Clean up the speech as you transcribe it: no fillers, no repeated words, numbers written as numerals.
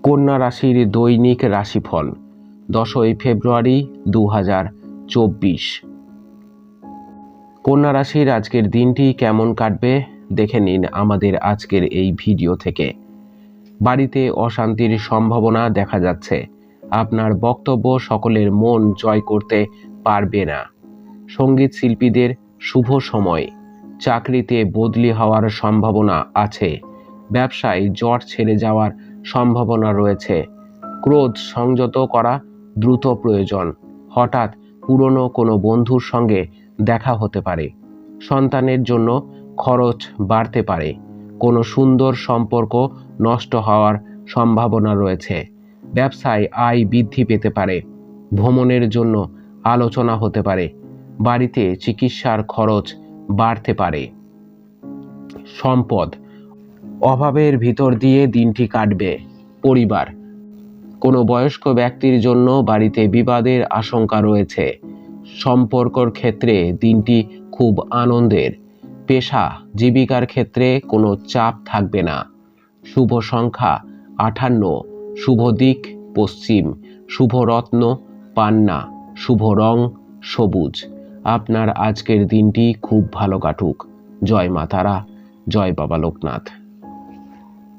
কন্যা রাশির দৈনিক রাশিফল 10ই ফেব্রুয়ারি 2024। কন্যা রাশির আজকের দিনটি কেমন কাটবে দেখে নিন আমাদের আজকের এই ভিডিও থেকে। বাড়িতে অশান্তির সম্ভাবনা দেখা যাচ্ছে। আপনার বক্তব্য সকলের মন জয় করতে পারবে না। সঙ্গীত শিল্পীদের শুভ সময়। চাকরিতে বদলি হওয়ার সম্ভাবনা আছে। ব্যবসায় জট ছেড়ে যাওয়ার সম্ভাবনা রয়েছে। ক্রোধ সংযত করা দ্রুত প্রয়োজন। হঠাৎ পুরনো কোনো বন্ধুর সঙ্গে দেখা হতে পারে। সন্তানের জন্য খরচ বাড়তে পারে। কোনো সুন্দর সম্পর্ক নষ্ট হওয়ার সম্ভাবনা রয়েছে। ব্যবসায় আয় বৃদ্ধি পেতে পারে। ভ্রমণের জন্য আলোচনা হতে পারে। বাড়িতে চিকিৎসার খরচ বাড়তে পারে। সম্পদ অভাবের ভিতর দিয়ে দিনটি কাটবে। পরিবার কোনো বয়স্ক ব্যক্তির জন্য বাড়িতে বিবাদের আশঙ্কা রয়েছে। সম্পর্কর ক্ষেত্রে দিনটি খুব আনন্দের। পেশা জীবিকার ক্ষেত্রে কোনো চাপ থাকবে না। শুভ সংখ্যা 58, শুভ দিক পশ্চিম, শুভ রত্ন পান্না, শুভ রং সবুজ। আপনার আজকের দিনটি খুব ভালো কাটুক। জয় মা তারা, জয় বাবা লোকনাথ।